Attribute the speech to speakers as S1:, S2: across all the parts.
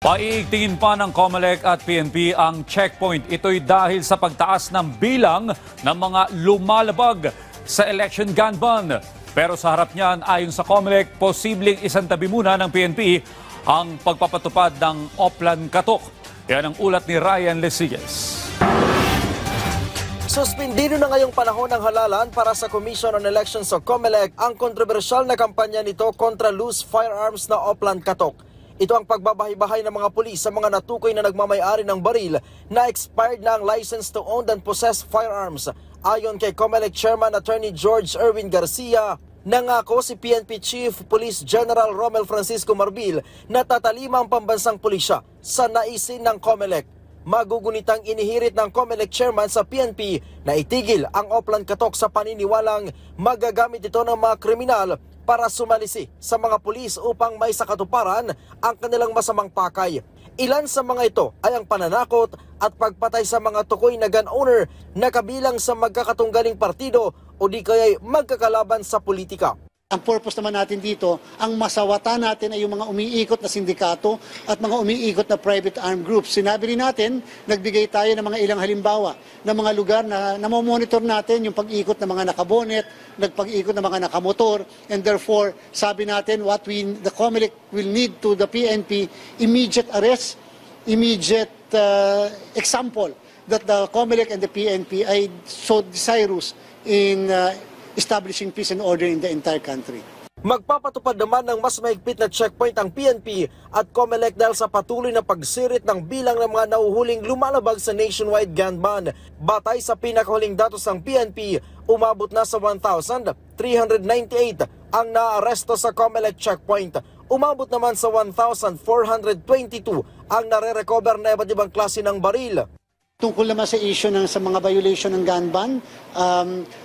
S1: Paiigtingin pa ng COMELEC at PNP ang checkpoint. Ito'y dahil sa pagtaas ng bilang ng mga lumalabag sa election gun ban. Pero sa harap niyan, ayon sa COMELEC, posibleng isantabi muna ng PNP ang pagpapatupad ng Oplan Katok. Yan ang ulat ni Ryan Lesiges.
S2: Suspindido na ngayong panahon ng halalan para sa Commission on Elections o COMELEC ang kontrobersyal na kampanya nito kontra loose firearms na Oplan Katok. Ito ang pagbabahay-bahay ng mga pulis sa mga natukoy na nagmamayari ng baril na expired na ang license to own and possess firearms. Ayon kay COMELEC Chairman Attorney George Erwin Garcia, nangako si PNP Chief Police General Romel Francisco Marbil na tatalima ang pambansang pulisya sa naisin ng COMELEC. Magugunitang inihirit ng COMELEC Chairman sa PNP na itigil ang Oplan Katok sa paniniwalang magagamit ito ng mga kriminal para sumalisi sa mga pulis upang may sakatuparan ang kanilang masamang pakay. Ilan sa mga ito ay ang pananakot at pagpatay sa mga tukoy na gun owner na kabilang sa magkakatunggaling partido o di kaya'y magkakalaban sa politika.
S3: Ang purpose naman natin dito, ang masawata natin ay yung mga umiikot na sindikato at mga umiikot na private armed groups. Sinabi rin natin, nagbigay tayo ng mga ilang halimbawa ng mga lugar na namomonitor natin yung pag-ikot ng mga nakabonet, nagpag-ikot ng mga nakamotor, and therefore, sabi natin, the COMELEC will need to the PNP immediate arrest, immediate example that the COMELEC and the PNP ay so desirous in establishing peace and order in the entire country.
S2: Magpapatupad naman ng mas mahigpit na checkpoint ang PNP at COMELEC dahil sa patuloy na pagsirit ng bilang ng mga nauhuling lumalabag sa nationwide gun ban. Batay sa pinakahuling datos ng PNP, umabot na sa 1,398 ang naaresto sa COMELEC checkpoint. Umabot naman sa 1,422 ang nare-recover na iba't ibang klase ng baril.
S3: Tungkol naman sa issue sa mga violation ng gun ban,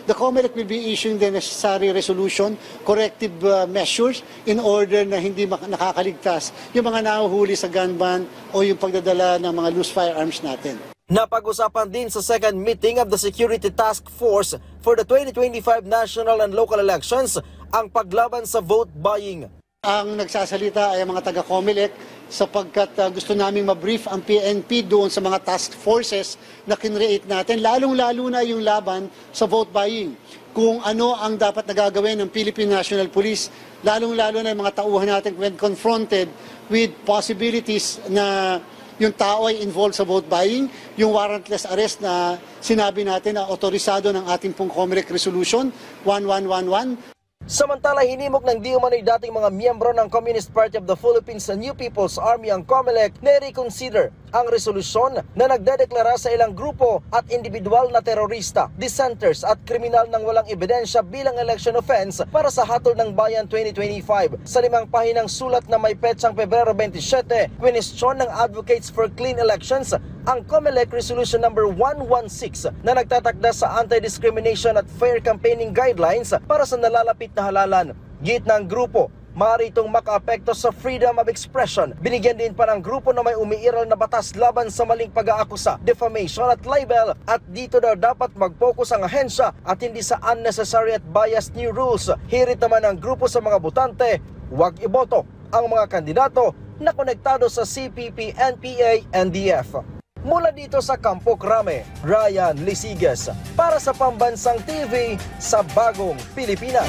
S3: the COMELEC will be issuing the necessary resolution, corrective measures in order na hindi nakakaligtas yung mga nahuhuli sa gun ban o yung pagdadala ng mga loose firearms natin.
S2: Napag-usapan din sa second meeting of the Security Task Force for the 2025 national and local elections ang paglaban sa vote buying.
S3: Ang nagsasalita ay ang mga taga-COMELEC sapagkat gusto naming ma-brief ang PNP doon sa mga task forces na kinreate natin, lalong-lalo na yung laban sa vote buying. Kung ano ang dapat nagagawin ng Philippine National Police, lalong-lalo na yung mga tauhan natin when confronted with possibilities na yung tao ay involved sa vote buying, yung warrantless arrest na sinabi natin na otorisado ng ating pong COMELEC Resolution 1111.
S2: Samantala, hinimok ng di umano'y dating mga miyembro ng Communist Party of the Philippines sa New People's Army ang COMELEC na reconsider ang resolusyon na nagdedeklara sa ilang grupo at individual na terorista, dissenters at kriminal ng walang ebidensya bilang election offense para sa Hatol ng Bayan 2025. Sa 5 pahinang sulat na may petsang Pebrero 27, kwinestyon ng Advocates for Clean Elections ang COMELEC Resolution number 116 na nagtatakda sa anti-discrimination at fair campaigning guidelines para sa nalalapit na halalan. Git ng grupo, maaari itong makaapekto sa freedom of expression. Binigyan din pa ng grupo na may umiiral na batas laban sa maling pag-aakusa, defamation at libel, at dito daw dapat mag-focus ang ahensya at hindi sa unnecessary at biased new rules. Hirit naman ng grupo sa mga botante, huwag iboto ang mga kandidato na konektado sa CPP, NPA, NDF. Mula dito sa Campo Crame, Ryan Lesiges para sa Pambansang TV sa Bagong Pilipinas.